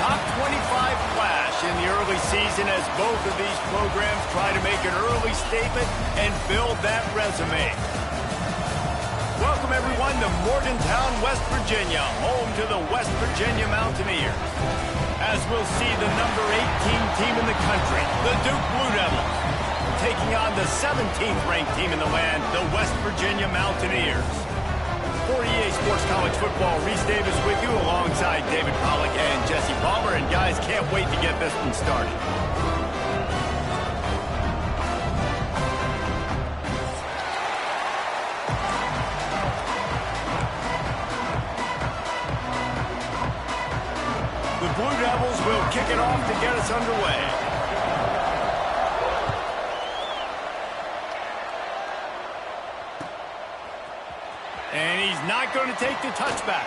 top 25 flash in the early season as both of these programs try to make an early statement and build that resume. Welcome, everyone, to Morgantown, West Virginia, home to the West Virginia Mountaineers. As we'll see the number 18 team in the country, the Duke Blue Devils, taking on the 17th ranked team in the land, the West Virginia Mountaineers. For EA Sports College Football, Reese Davis with you alongside David Pollack and Jesse Palmer. And guys, can't wait to get this one started. The Blue Devils will kick it off to get us underway. And he's not going to take the touchback.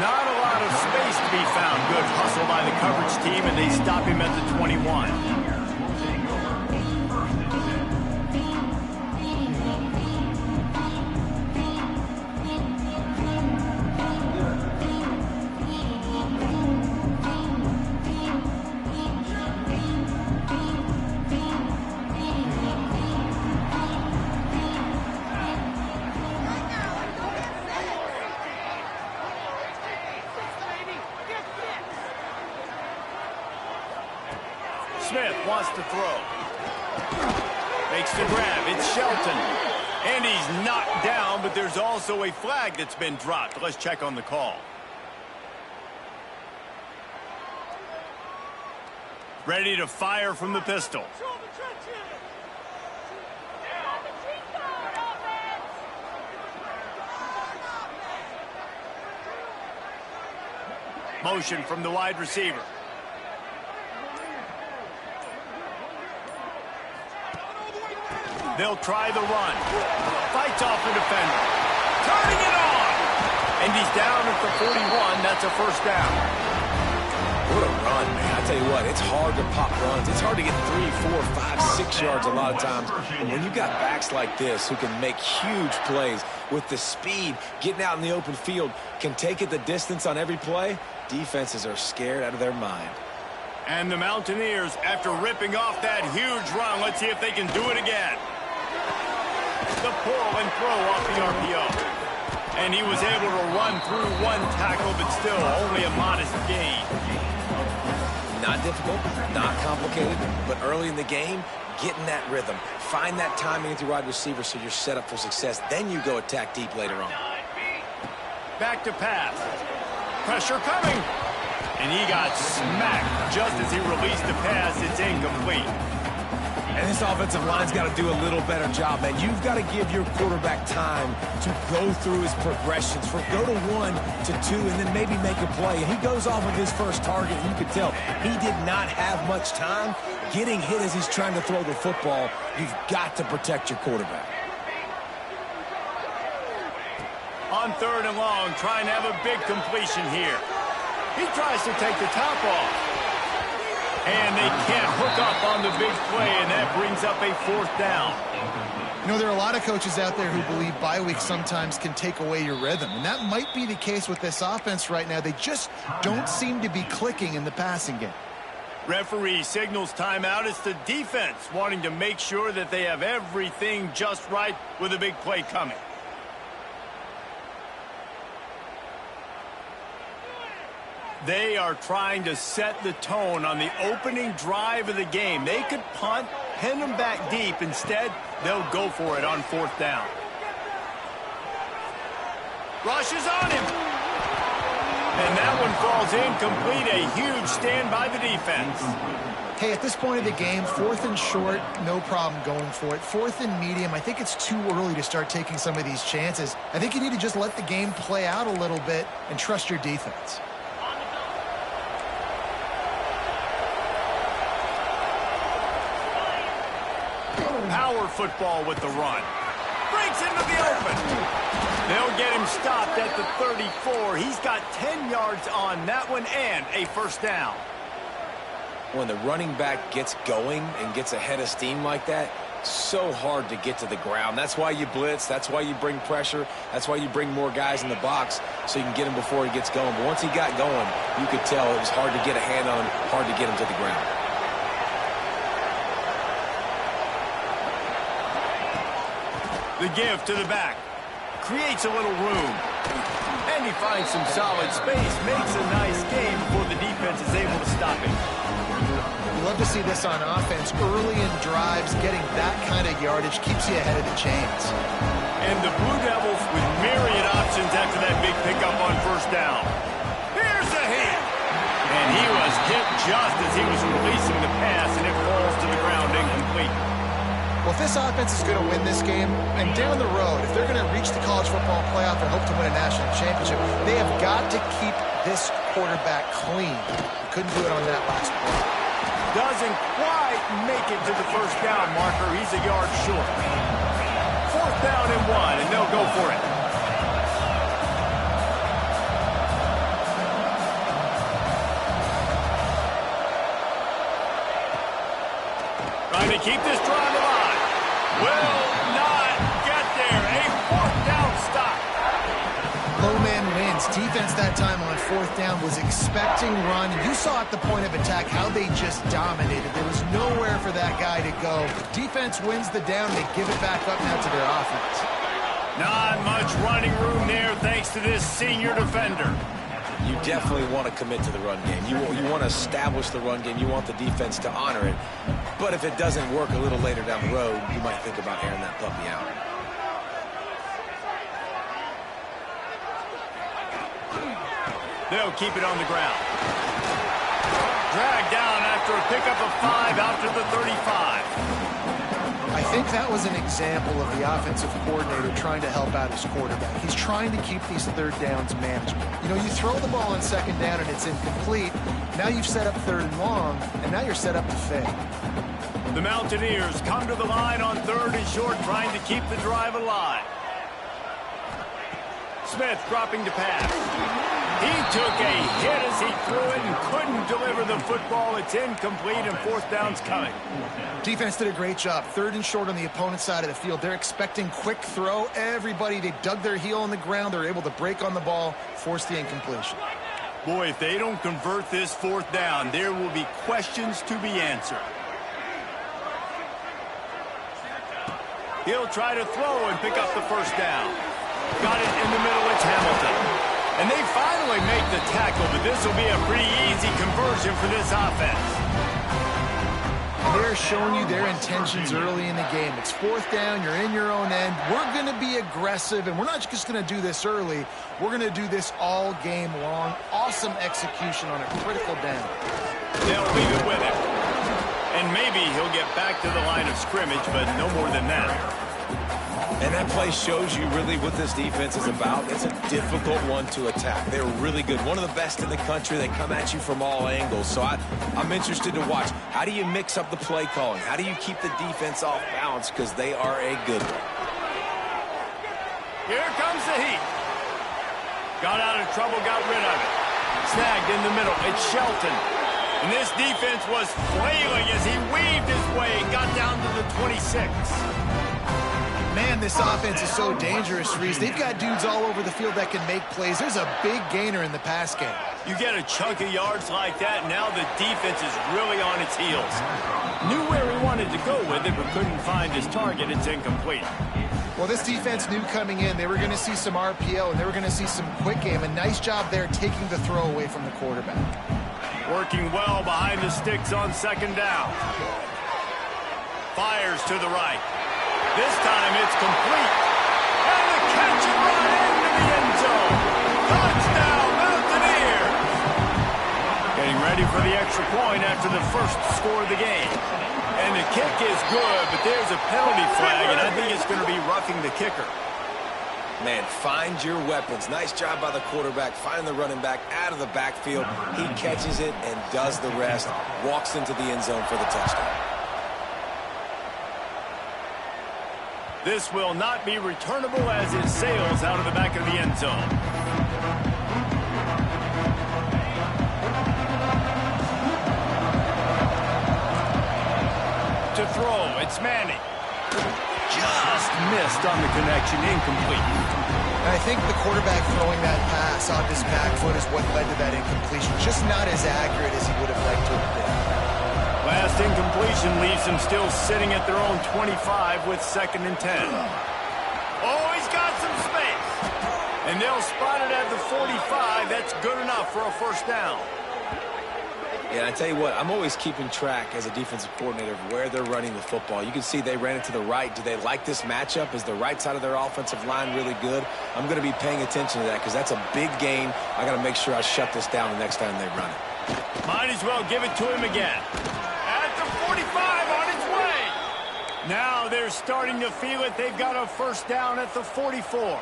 Not a lot of space to be found. Good hustle by the coverage team, and they stop him at the 21. Smith wants to throw. Makes the grab. It's Shelton. And he's knocked down, but there's also a flag that's been dropped. Let's check on the call. Ready to fire from the pistol. Motion from the wide receiver. They'll try the run. Fights off the defender. Turning it on. And he's down at the 41. That's a first down. What a run, man. I tell you what, it's hard to pop runs. It's hard to get 3, 4, 5, 6 yards a lot of times. And when you got backs like this who can make huge plays with the speed, getting out in the open field, can take it the distance on every play, defenses are scared out of their mind. And the Mountaineers, after ripping off that huge run, let's see if they can do it again. The pull and throw off the RPO. And he was able to run through one tackle, but still only a modest gain. Not difficult, not complicated, but early in the game, getting that rhythm. Find that timing with your wide receiver so you're set up for success. Then you go attack deep later on. Back to pass. Pressure coming. And he got smacked just as he released the pass. It's incomplete. And this offensive line's got to do a little better job, man. You've got to give your quarterback time to go through his progressions. From go to 1 to 2 and then maybe make a play. And he goes off of his first target. You could tell he did not have much time getting hit as he's trying to throw the football. You've got to protect your quarterback. On 3rd and long, trying to have a big completion here. He tries to take the top off. And they can't hook up on the big play, and that brings up a 4th down. You know, there are a lot of coaches out there who believe bye weeks sometimes can take away your rhythm, and that might be the case with this offense right now. They just don't seem to be clicking in the passing game. Referee signals timeout. It's the defense wanting to make sure that they have everything just right with a big play coming. They are trying to set the tone on the opening drive of the game. They could punt, pin them back deep. Instead, they'll go for it on 4th down. Rush is on him. And that one falls incomplete. A huge stand by the defense. Hey, at this point of the game, 4th and short, no problem going for it. 4th and medium, I think it's too early to start taking some of these chances. I think you need to just let the game play out a little bit and trust your defense. Power football with the run. Breaks into the open. They'll get him stopped at the 34. He's got 10 yards on that one and a first down. When the running back gets going and gets ahead of steam like that, so hard to get to the ground. That's why you blitz. That's why you bring pressure. That's why you bring more guys in the box so you can get him before he gets going. But once he got going, you could tell it was hard to get a hand on him, hard to get him to the ground. The give to the back. Creates a little room. And he finds some solid space. Makes a nice game before the defense is able to stop him. You love to see this on offense. Early in drives, getting that kind of yardage keeps you ahead of the chains. And the Blue Devils with myriad options after that big pickup on first down. Here's a hit. And he was hit just as he was releasing the pass, and it falls to the ground incomplete. Well, if this offense is going to win this game, and down the road, if they're going to reach the college football playoff and hope to win a national championship, they have got to keep this quarterback clean. He couldn't do it on that last play. Doesn't quite make it to the first down marker. He's a yard short. 4th down and 1, and they'll go for it. Trying to keep this drive alive. Will not get there. A 4th down stop. Low man wins. Defense that time on 4th down was expecting run. You saw at the point of attack how they just dominated. There was nowhere for that guy to go. Defense wins the down. They give it back up now to their offense. Not much running room there thanks to this senior defender. You definitely want to commit to the run game. You want to establish the run game. You want the defense to honor it. But if it doesn't work a little later down the road, you might think about airing that puppy out. They'll keep it on the ground. Dragged down after a pickup of 5 out to the 35. I think that was an example of the offensive coordinator trying to help out his quarterback. He's trying to keep these 3rd downs manageable. You know, you throw the ball on 2nd down and it's incomplete. Now you've set up 3rd and long, and now you're set up to fail. The Mountaineers come to the line on 3rd and short, trying to keep the drive alive. Smith dropping to pass. He took a hit as he threw it and couldn't deliver the football. It's incomplete, and 4th down's coming. Defense did a great job. 3rd and short on the opponent's side of the field. They're expecting quick throw. Everybody, they dug their heel on the ground. They're able to break on the ball, force the incompletion. Boy, if they don't convert this 4th down, there will be questions to be answered. He'll try to throw and pick up the first down. Got it in the middle. It's Hamilton. And they finally make the tackle, but this will be a pretty easy conversion for this offense. They're showing you their intentions early in the game. It's 4th down. You're in your own end. We're going to be aggressive, and we're not just going to do this early. We're going to do this all game long. Awesome execution on a critical down. They'll leave it with him. And maybe he'll get back to the line of scrimmage, but no more than that. And that play shows you really what this defense is about. It's a difficult one to attack. They're really good. One of the best in the country. They come at you from all angles. So I'm interested to watch. How do you mix up the play calling? How do you keep the defense off balance? Because they are a good one. Here comes the heat. Got out of trouble, got rid of it. Snagged in the middle. It's Shelton. And this defense was flailing as he weaved his way and got down to the 26. Man, this offense is so dangerous, Reese. They've got dudes all over the field that can make plays. There's a big gainer in the pass game. You get a chunk of yards like that, now the defense is really on its heels. Knew where he wanted to go with it, but couldn't find his target. It's incomplete. Well, this defense knew coming in they were going to see some RPO, and they were going to see some quick game. A nice job there taking the throw away from the quarterback. Working well behind the sticks on 2nd down. Fires to the right. This time it's complete. And the catch and run into the end zone. Touchdown, Mountaineers. Getting ready for the extra point after the first score of the game. And the kick is good, but there's a penalty flag, and I think it's going to be roughing the kicker. Man, find your weapons. Nice job by the quarterback, finding the running back out of the backfield. He catches it and does the rest. Walks into the end zone for the touchdown. This will not be returnable as it sails out of the back of the end zone. To throw, it's Manning. Just missed on the connection, incomplete. And I think the quarterback throwing that pass off his back foot is what led to that incompletion. Just not as accurate as he would have liked to have been. Last incompletion leaves them still sitting at their own 25 with 2nd and 10. Oh, he's got some space. And they'll spot it at the 45. That's good enough for a 1st down. Yeah, I tell you what, I'm always keeping track as a defensive coordinator of where they're running the football. You can see they ran it to the right. Do they like this matchup? Is the right side of their offensive line really good? I'm going to be paying attention to that because that's a big gain. I got to make sure I shut this down the next time they run it. Might as well give it to him again. At the 45, on its way. Now they're starting to feel it. They've got a 1st down at the 44.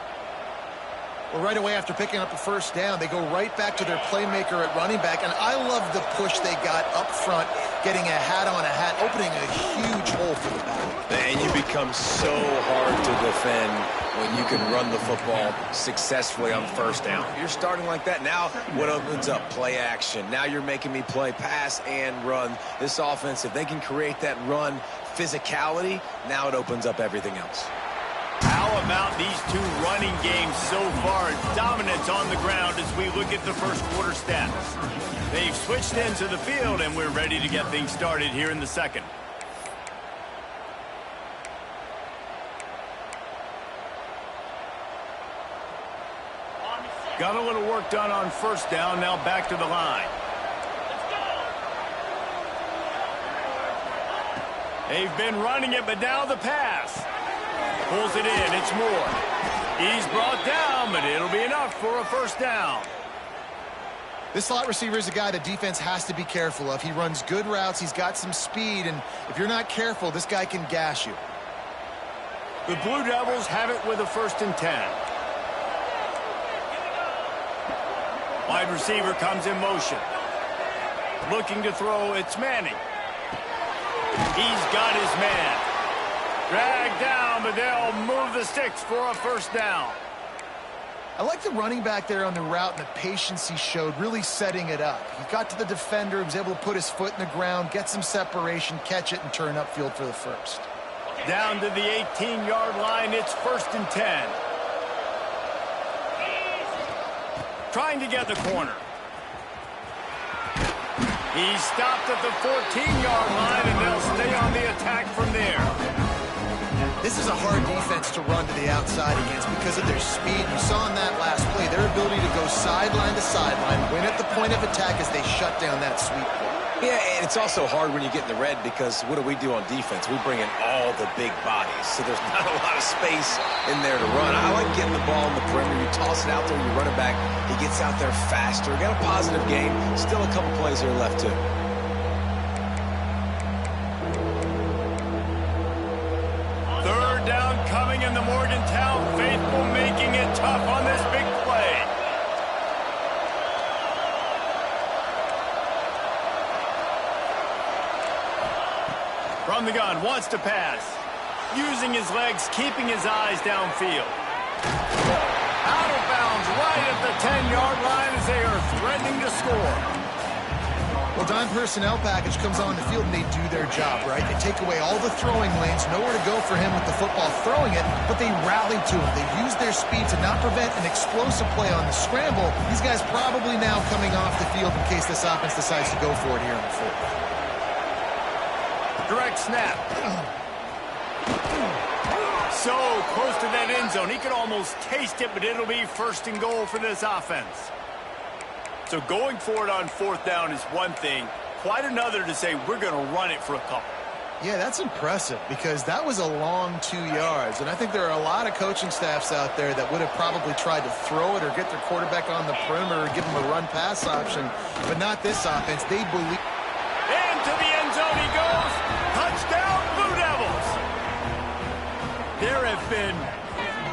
Well, right away after picking up a 1st down, they go right back to their playmaker at running back. And I love the push they got up front, getting a hat on a hat, opening a huge hole for the back. And you become so hard to defend when you can run the football successfully on 1st down. You're starting like that. Now what opens up? Play action. Now you're making me play pass and run. This offense, if they can create that run physicality, now it opens up everything else. How about these two running games so far? Dominance on the ground as we look at the 1st quarter stats. They've switched into the field, and we're ready to get things started here in the 2nd. Got a little work done on 1st down, now back to the line. They've been running it, but now the pass. Pulls it in, it's Moore. He's brought down, but it'll be enough for a 1st down. This slot receiver is a guy the defense has to be careful of. He runs good routes, he's got some speed, and if you're not careful, this guy can gash you. The Blue Devils have it with a 1st and 10. Wide receiver comes in motion. Looking to throw, it's Manning. He's got his man. Dragged down, but they'll move the sticks for a 1st down. I like the running back there on the route and the patience he showed, really setting it up. He got to the defender, he was able to put his foot in the ground, get some separation, catch it, and turn upfield for the 1st. Down to the 18-yard line, it's 1st and 10. Trying to get the corner. He's stopped at the 14-yard line, and they'll stay on the attack from there. This is a hard defense to run to the outside against because of their speed. You saw in that last play their ability to go sideline to sideline, win at the point of attack as they shut down that sweep play. Yeah, and it's also hard when you get in the red because what do we do on defense? We bring in all the big bodies, so there's not a lot of space in there to run. I like getting the ball in the perimeter. You toss it out there, you run it back. He gets out there faster. Got a positive game. Still a couple plays here left, too. Down coming in the Morgantown faithful, making it tough on this big play. From the gun, wants to pass. Using his legs, keeping his eyes downfield. Out of bounds right at the 10-yard line as they are threatening to score. Well, dime personnel package comes on the field and they do their job, right? They take away all the throwing lanes, nowhere to go for him with the football throwing it, but they rally to him. They use their speed to not prevent an explosive play on the scramble. These guys probably now coming off the field in case this offense decides to go for it here in the 4th. Direct snap. So close to that end zone. He could almost taste it, but it'll be 1st and goal for this offense. So going for it on 4th down is one thing. Quite another to say we're going to run it for a couple. Yeah, that's impressive because that was a long 2 yards. And I think there are a lot of coaching staffs out there that would have probably tried to throw it or get their quarterback on the perimeter or give him a run-pass option. But not this offense. They believe. Into the end zone he goes. Touchdown, Blue Devils. There have been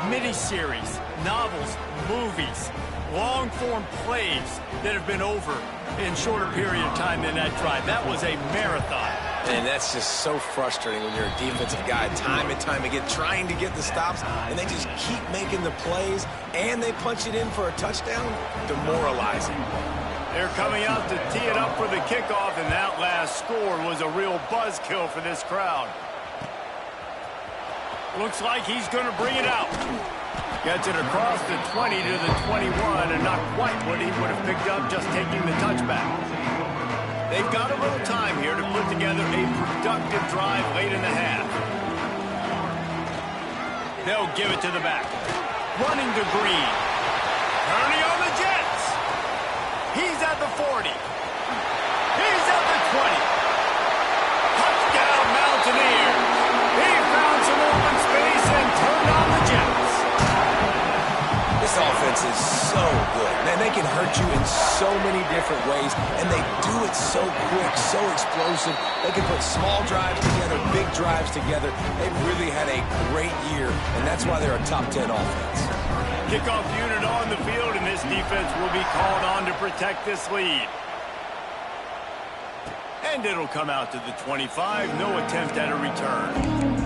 miniseries, novels, movies, long-form plays that have been over in shorter period of time than that drive. That was a marathon. And that's just so frustrating when you're a defensive guy, time and time again, trying to get the stops, and they just keep making the plays, and they punch it in for a touchdown. Demoralizing. They're coming out to tee it up for the kickoff, and that last score was a real buzzkill for this crowd. Looks like he's going to bring it out. Gets it across the 20 to the 21, and not quite what he would have picked up just taking the touchback. They've got a little time here to put together a productive drive late in the half. They'll give it to the back. Running to Green. Turning on the Jets. He's at the 40. He's at the 20. Touchdown, Mountaineers. He found some open space and turned on the Jets. This offense is so good. Man, they can hurt you in so many different ways, and they do it so quick, so explosive. They can put small drives together, big drives together. They've really had a great year, and that's why they're a top 10 offense. Kickoff unit on the field, and this defense will be called on to protect this lead. And it'll come out to the 25. No attempt at a return.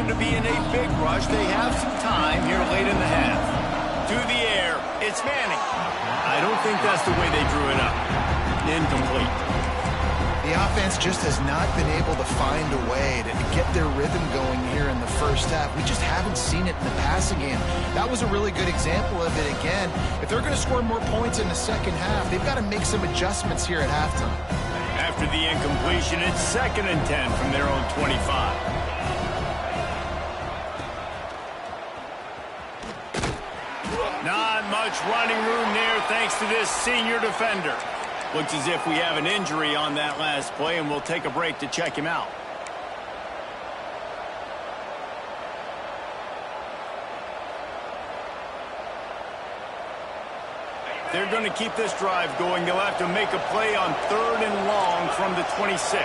To be in a big rush. They have some time here late in the half. To the air, it's Manning. I don't think that's the way they drew it up. Incomplete. The offense just has not been able to find a way to get their rhythm going here in the first half. We just haven't seen it in the passing game. That was a really good example of it again. If they're going to score more points in the second half, they've got to make some adjustments here at halftime. After the incompletion, it's 2nd and 10 from their own 25. Not much running room there thanks to this senior defender. Looks as if we have an injury on that last play, and we'll take a break to check him out. They're going to keep this drive going. They'll have to make a play on 3rd and long from the 26.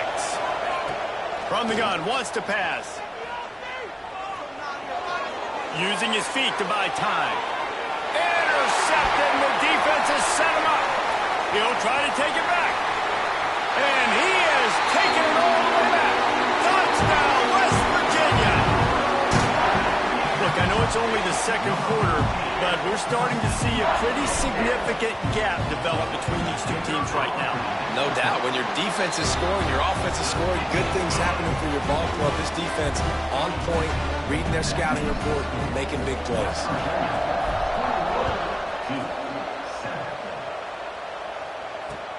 From the gun, wants to pass. Using his feet to buy time. Intercepted, and the defense has set him up. He'll try to take it back. And he has taken it all the way back. Touchdown, West Virginia. Look, I know it's only the second quarter, but we're starting to see a pretty significant gap develop between these two teams right now. No doubt. When your defense is scoring, your offense is scoring, good things happening for your ball club. This defense on point, reading their scouting report, making big plays.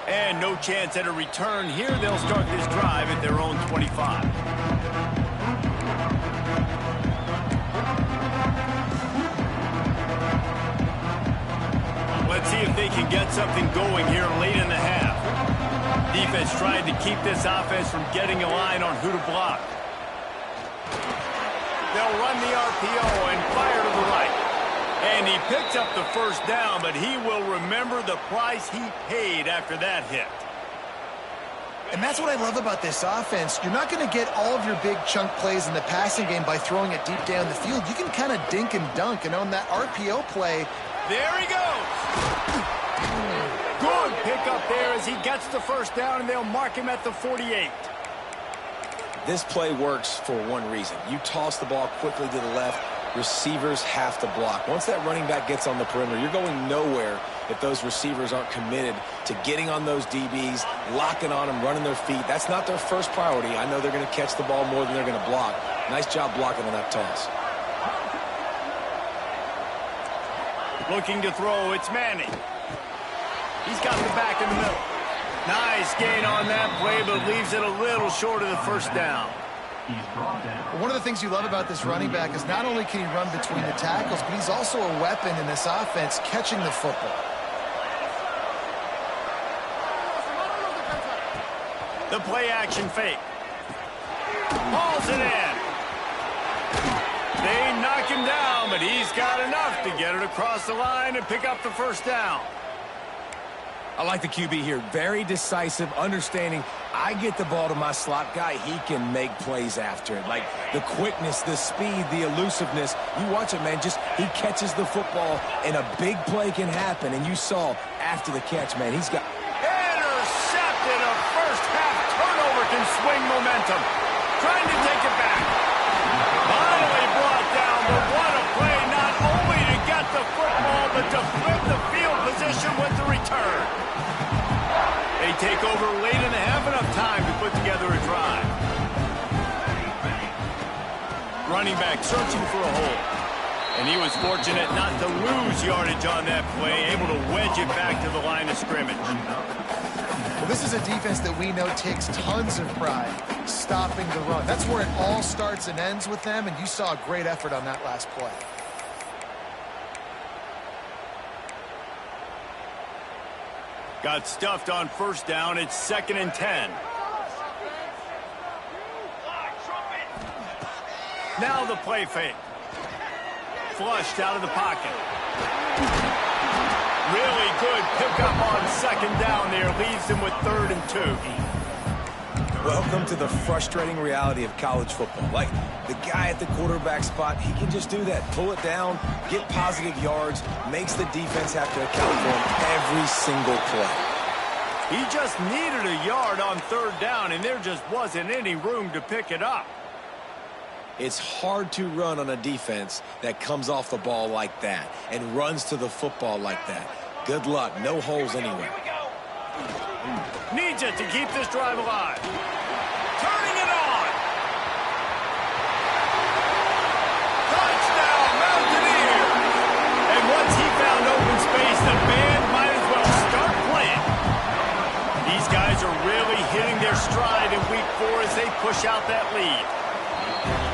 And no chance at a return here. They'll start this drive at their own 25. Let's see if they can get something going here late in the half. Defense trying to keep this offense from getting a line on who to block. They'll run the RPO and fire to the right. And he picks up the first down, but he will remember the price he paid after that hit. And that's what I love about this offense. You're not going to get all of your big chunk plays in the passing game by throwing it deep down the field. You can kind of dink and dunk, and on that RPO play, there he goes. Good pickup there as he gets the first down, and they'll mark him at the 48. This play works for one reason. You toss the ball quickly to the left. Receivers have to block. Once that running back gets on the perimeter, you're going nowhere if those receivers aren't committed to getting on those DBs, locking on them, running their feet. That's not their first priority. I know they're going to catch the ball more than they're going to block. Nice job blocking on that toss. Looking to throw, it's Manning. He's got the back in the middle. Nice gain on that play, but leaves it a little short of the first down. One of the things you love about this running back is not only can he run between the tackles, but he's also a weapon in this offense catching the football. The play action fake. Hauls it in. They knock him down, but he's got enough to get it across the line and pick up the first down. I like the QB here. Very decisive, understanding I get the ball to my slot guy, he can make plays after it. Like the quickness, the speed, the elusiveness. You watch it, man, just he catches the football and a big play can happen. And you saw after the catch, man, he's got... Intercepted. A first half turnover can swing momentum. Trying to take it back. Finally brought down, but what a play, not only to get the football, but to flip the field position with the return. They take over late in the half, enough time to put together a drive. Running back searching for a hole. And he was fortunate not to lose yardage on that play, able to wedge it back to the line of scrimmage. Well, this is a defense that we know takes tons of pride stopping the run. That's where it all starts and ends with them, and you saw a great effort on that last play. Got stuffed on first down. It's 2nd and 10. Now the play fake. Flushed out of the pocket. Really good pickup on 2nd down there. Leaves him with 3rd and 2. Welcome to the frustrating reality of college football. Like, the guy at the quarterback spot, he can just do that. Pull it down, get positive yards, makes the defense have to account for him every single play. He just needed a yard on 3rd down, and there just wasn't any room to pick it up. It's hard to run on a defense that comes off the ball like that and runs to the football like that. Good luck. No holes anywhere. Needs it to keep this drive alive. Turning it on. Touchdown, Mountaineers. And once he found open space, the band might as well start playing. These guys are really hitting their stride in week 4 as they push out that lead.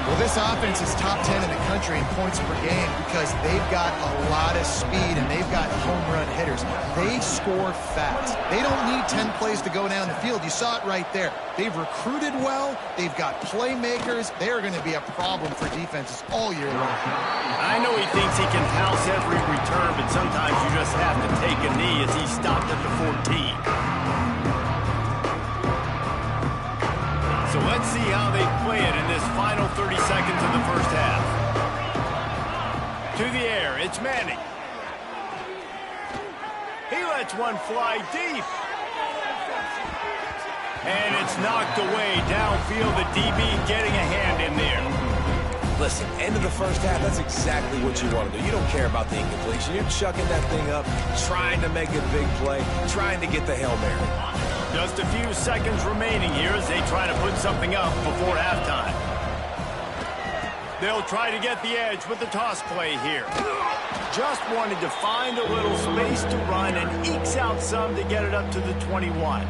Well, this offense is top 10 in the country in points per game because they've got a lot of speed and they've got home run hitters. They score fast. They don't need 10 plays to go down the field. You saw it right there. They've recruited well. They've got playmakers. They are going to be a problem for defenses all year long. I know he thinks he can house every return, but sometimes you just have to take a knee as he stopped at the 14. So let's see how they play it in this final 30 seconds of the first half. To the air, it's Manning. He lets one fly deep. And it's knocked away downfield. The DB getting a hand in there. Listen, end of the first half, that's exactly what you want to do. You don't care about the incompletion. You're chucking that thing up, trying to make a big play, trying to get the Hail Mary. Just a few seconds remaining here as they try to put something up before halftime. They'll try to get the edge with the toss play here. Just wanted to find a little space to run and ekes out some to get it up to the 21.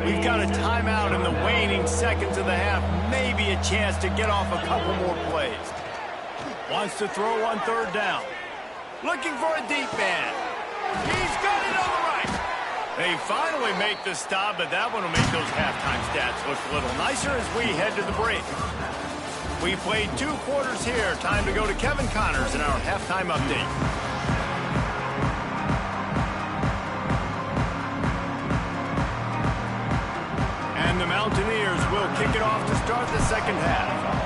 We've got a timeout in the waning seconds of the half. Maybe a chance to get off a couple more plays. Wants to throw on 3rd down. Looking for a deep man. He's got it on the right. They finally make the stop, but that one will make those halftime stats look a little nicer as we head to the break. We played 2 quarters here. Time to go to Kevin Connors in our halftime update. And the Mountaineers will kick it off to start the second half.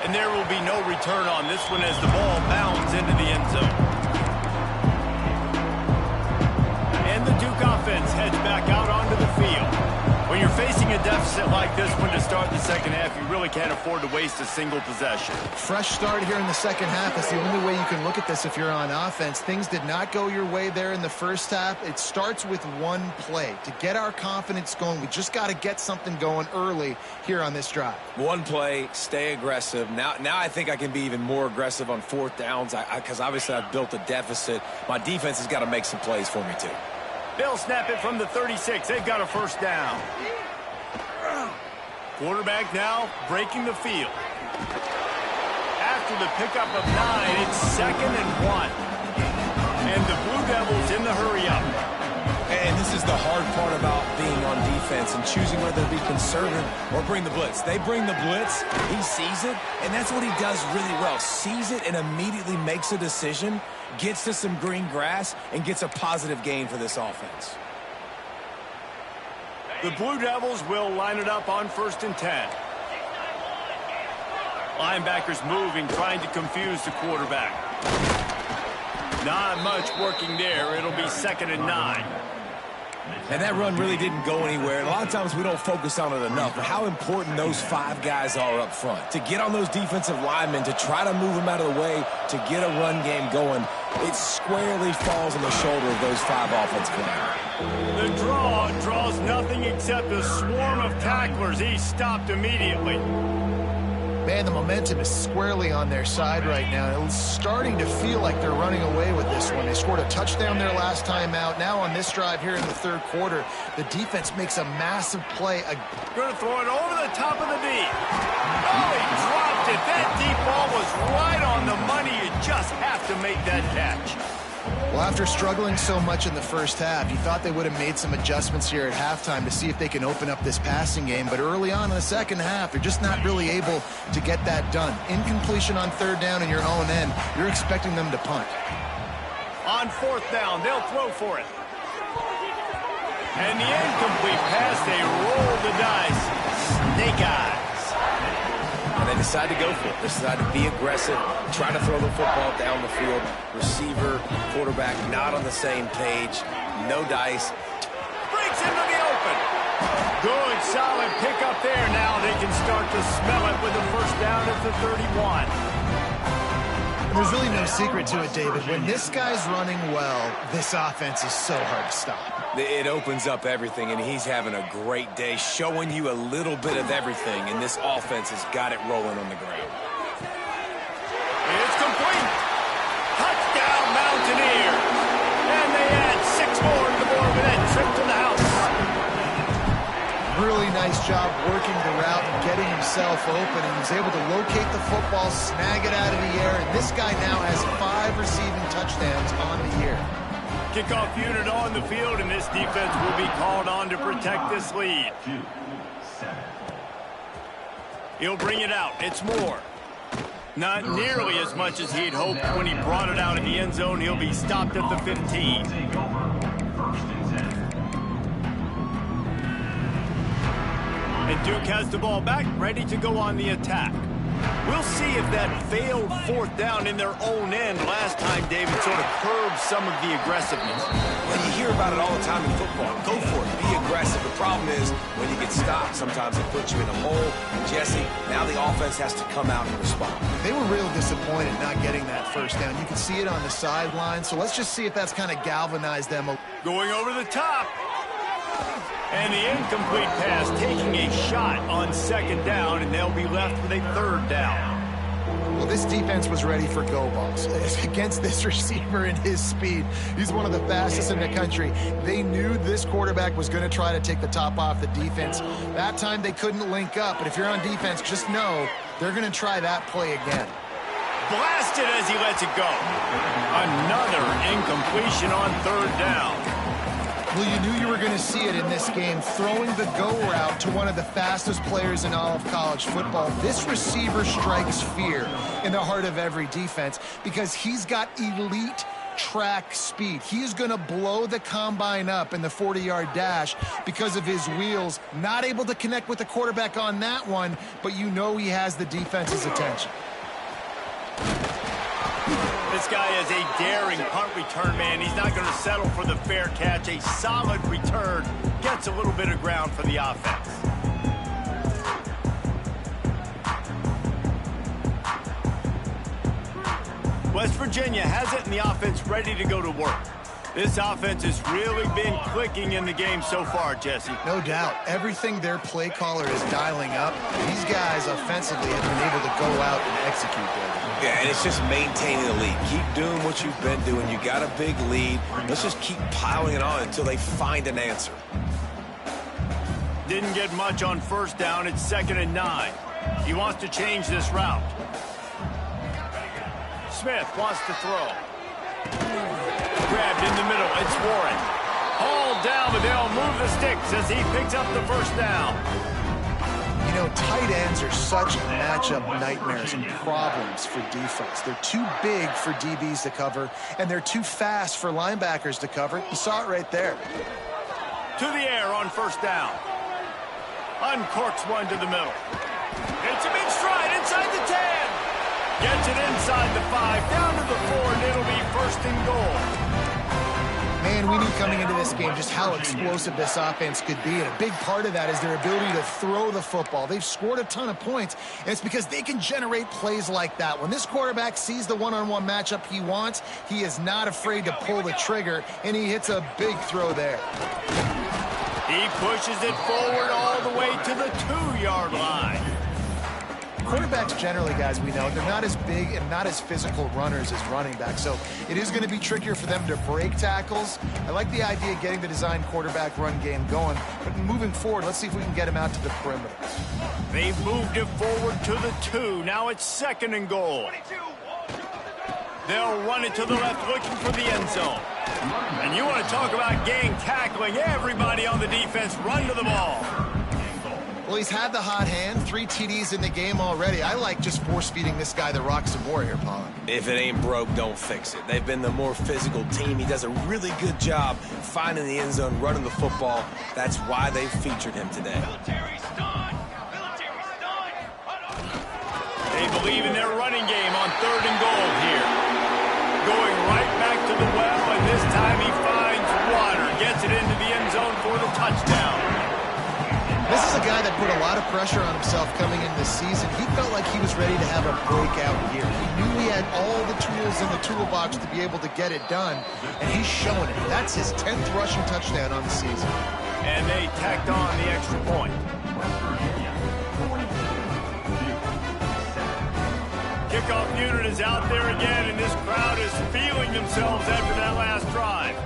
And there will be no return on this one as the ball bounds into the end zone. And the Duke offense heads back out onto the field. When you're facing a deficit like this one to start the second half, you really can't afford to waste a single possession. Fresh start here in the second half. That's the only way you can look at this if you're on offense. Things did not go your way there in the first half. It starts with one play. To get our confidence going, we just got to get something going early here on this drive. One play, stay aggressive. Now I think I can be even more aggressive on 4th downs because obviously I've built a deficit. My defense has got to make some plays for me too. They'll snap it from the 36. They've got a first down. Quarterback now breaking the field. After the pickup of 9, it's 2nd and 1. And the Blue Devils in the hurry up. And this is the hard part about being on defense and choosing whether to be conservative or bring the blitz. They bring the blitz, he sees it, and that's what he does really well. Sees it and immediately makes a decision, gets to some green grass, and gets a positive gain for this offense. The Blue Devils will line it up on 1st and 10. Linebackers moving, trying to confuse the quarterback. Not much working there. It'll be 2nd and 9. And that run really didn't go anywhere. And a lot of times we don't focus on it enough, but how important those 5 guys are up front. To get on those defensive linemen, to try to move them out of the way, to get a run game going, it squarely falls on the shoulder of those 5 offensive linemen. The draw draws nothing except a swarm of tacklers. He's stopped immediately. Man, the momentum is squarely on their side right now. It's starting to feel like they're running away with this one. They scored a touchdown their last time out. Now on this drive here in the 3rd quarter, the defense makes a massive play. Going to throw it over the top of the knee. Oh, he dropped it. That deep ball was right on the money. You just have to make that catch. Well, after struggling so much in the first half, you thought they would have made some adjustments here at halftime to see if they can open up this passing game. But early on in the second half, they're just not really able to get that done. Incompletion on 3rd down in your own end, you're expecting them to punt. On 4th down, they'll throw for it. And the incomplete pass, they roll the dice. Snake eyes. And they decide to go for it. They decide to be aggressive, try to throw the football down the field. Receiver, quarterback, not on the same page. No dice. Breaks into the open. Good, solid pickup there. Now they can start to smell it with the 1st down at the 31. There's really no secret to it, David. When this guy's running well, this offense is so hard to stop. It opens up everything, and he's having a great day, showing you a little bit of everything, and this offense has got it rolling on the ground. It's complete. Touchdown, Mountaineers. And they add 6 more to the board with that trip to the house. Really nice job working the route and getting himself open, and he's able to locate the football, snag it out of the air, and this guy now has 5 receiving touchdowns on the year. Kickoff unit on the field, and this defense will be called on to protect this lead. He'll bring it out. It's more. Not nearly as much as he'd hoped when he brought it out in the end zone. He'll be stopped at the 15. And Duke has the ball back, ready to go on the attack. We'll see if that failed 4th down in their own end last time, David, sort of curbed some of the aggressiveness. Well, you hear about it all the time in football. Go for it. Be aggressive. The problem is when you get stopped, sometimes it puts you in a hole. Jesse, now the offense has to come out and respond. They were real disappointed not getting that 1st down. You can see it on the sideline, so let's just see if that's kind of galvanized them. Going over the top. And the incomplete pass taking a shot on 2nd down, and they'll be left with a 3rd down. Well, this defense was ready for go balls. Against this receiver and his speed, he's one of the fastest in the country. They knew this quarterback was going to try to take the top off the defense. That time they couldn't link up, but if you're on defense, just know they're going to try that play again. Blasted as he lets it go. Another incompletion on 3rd down. Well, you knew you were going to see it in this game, throwing the go route to one of the fastest players in all of college football. This receiver strikes fear in the heart of every defense because he's got elite track speed. He's going to blow the combine up in the 40-yard dash because of his wheels. Not able to connect with the quarterback on that one, but you know he has the defense's attention. This guy is a daring punt return man. He's not going to settle for the fair catch. A solid return gets a little bit of ground for the offense. West Virginia has it, and the offense ready to go to work. This offense has really been clicking in the game so far, Jesse. No doubt. Everything their play caller is dialing up, these guys offensively have been able to go out and execute there. Yeah, and it's just maintaining the lead. Keep doing what you've been doing. You got a big lead. Let's just keep piling it on until they find an answer. Didn't get much on 1st down. It's 2nd and 9. He wants to change this route. Smith wants to throw. Grabbed in the middle. It's Warren. Hauled down, but they'll move the sticks as he picks up the first down. You know, tight ends are such matchup nightmares and problems for defense. They're too big for DBs to cover, and they're too fast for linebackers to cover. You saw it right there. To the air on first down. Uncorks one to the middle. It's a big stride inside the 10. Gets it inside the 5, down to the 4, and it'll be first and goal. Man, we knew coming into this game just how explosive this offense could be, and a big part of that is their ability to throw the football. They've scored a ton of points, and it's because they can generate plays like that. When this quarterback sees the one-on-one matchup he wants, he is not afraid to pull the trigger, and he hits a big throw there. He pushes it forward all the way to the 2-yard line. Quarterbacks generally, guys, we know, they're not as big and not as physical runners as running backs, so it is going to be trickier for them to break tackles. I like the idea of getting the design quarterback run game going, but moving forward, let's see if we can get him out to the perimeter. They've moved it forward to the 2. Now it's second and goal. They'll run it to the left, looking for the end zone. And you want to talk about gang tackling. Everybody on the defense run to the ball. Well, he's had the hot hand, 3 TDs in the game already. I like just force-feeding this guy the rock some more here, Paul. If it ain't broke, don't fix it. They've been the more physical team. He does a really good job finding the end zone, running the football. That's why they've featured him today. They believe in their running game on third and goal here. Going right back to the well, and this time he finds water. Gets it into the end zone for the touchdown. This is a guy that put a lot of pressure on himself coming into the season. He felt like he was ready to have a breakout year. He knew he had all the tools in the toolbox to be able to get it done, and he's showing it. That's his 10th rushing touchdown on the season. And they tacked on the extra point. Kickoff unit is out there again, and this crowd is feeling themselves after that last drive.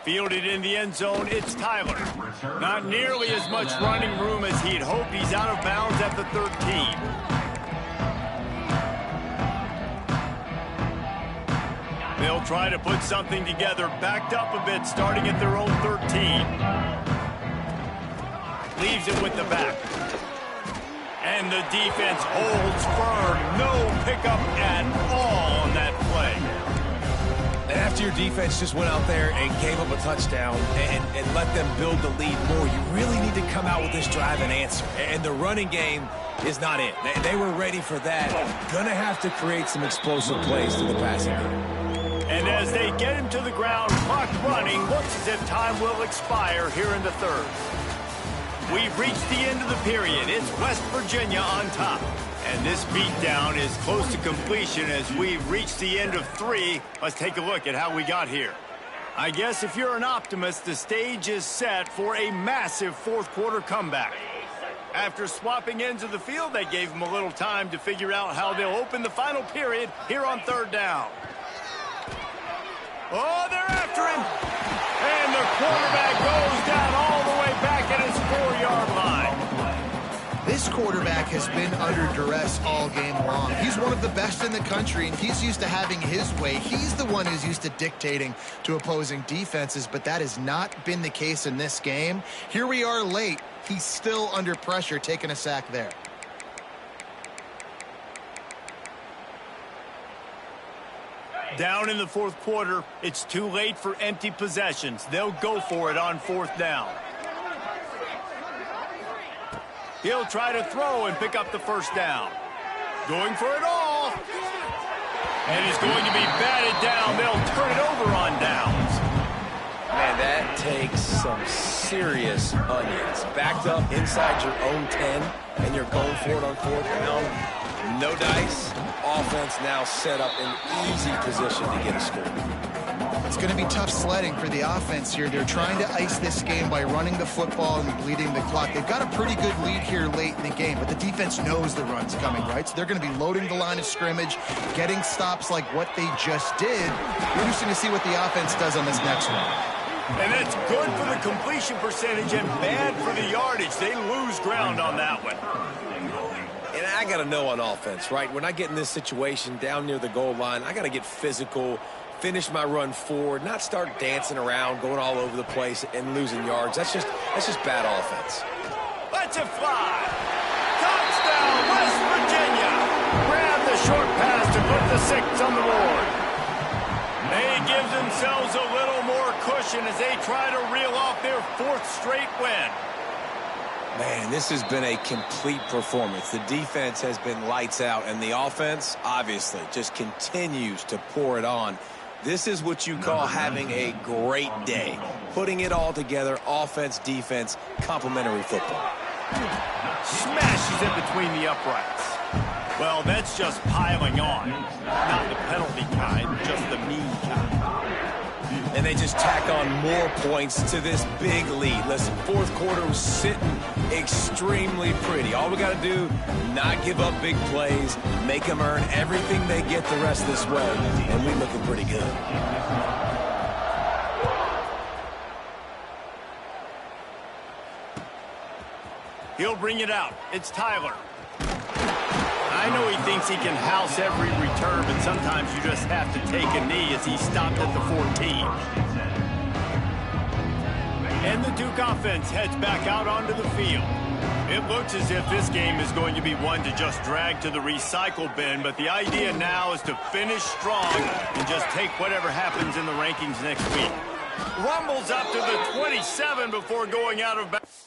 Fielded in the end zone, it's Tyler. Not nearly as much running room as he'd hoped. He's out of bounds at the 13. They'll try to put something together, backed up a bit, starting at their own 13. Leaves it with the back. And the defense holds firm. No pickup at all on that play. And after your defense just went out there and gave up a touchdown and let them build the lead more, you really need to come out with this drive and answer. And the running game is not it. They were ready for that. Gonna have to create some explosive plays through the passing game. And as they get him to the ground, clock running, looks as if time will expire here in the third. We've reached the end of the period. It's West Virginia on top. And this beatdown is close to completion as we've reached the end of 3. Let's take a look at how we got here. I guess if you're an optimist, the stage is set for a massive fourth quarter comeback. After swapping ends of the field, they gave them a little time to figure out how they'll open the final period here on third down. Oh, they're after him. And the quarterback goes down all the way back at his 4-yard line. This quarterback has been under duress all game long. He's one of the best in the country, and he's used to having his way. He's the one who's used to dictating to opposing defenses, but that has not been the case in this game. Here we are late. He's still under pressure, taking a sack there. Down in the fourth quarter, it's too late for empty possessions. They'll go for it on fourth down. He'll try to throw and pick up the first down. Going for it all. And he's going to be batted down. They'll turn it over on downs. Man, that takes some serious onions. Backed up inside your own 10, and you're going for it on fourth down. No dice. Offense now set up in easy position to get a score. It's going to be tough sledding for the offense here. They're trying to ice this game by running the football and bleeding the clock. They've got a pretty good lead here late in the game, but the defense knows the run's coming, right? So they're going to be loading the line of scrimmage, getting stops like what they just did. Interesting to see what the offense does on this next one. And that's good for the completion percentage and bad for the yardage. They lose ground on that one. And I got to know on offense, right? When I get in this situation down near the goal line, I got to get physical, finish my run forward, not start dancing around, going all over the place and losing yards. That's just bad offense. Let's it fly. Touchdown, West Virginia. Grab the short pass to put the 6 on the board. They give themselves a little more cushion as they try to reel off their 4th straight win. Man, this has been a complete performance. The defense has been lights out, and the offense, obviously, just continues to pour it on. This is what you call having a great day. Putting it all together, offense, defense, complementary football. Smashes in between the uprights. Well, that's just piling on. Not the penalty kind, just the mean kind. And they just tack on more points to this big lead. Listen, 4th quarter was sitting extremely pretty. All we got to do, not give up big plays, make them earn everything they get the rest of this way, and we're looking pretty good. He'll bring it out. It's Tyler. I know he thinks he can house every return, but sometimes you just have to take a knee as he stopped at the 14. And the Duke offense heads back out onto the field. It looks as if this game is going to be one to just drag to the recycle bin, but the idea now is to finish strong and just take whatever happens in the rankings next week. Rumbles up to the 27 before going out of bounds.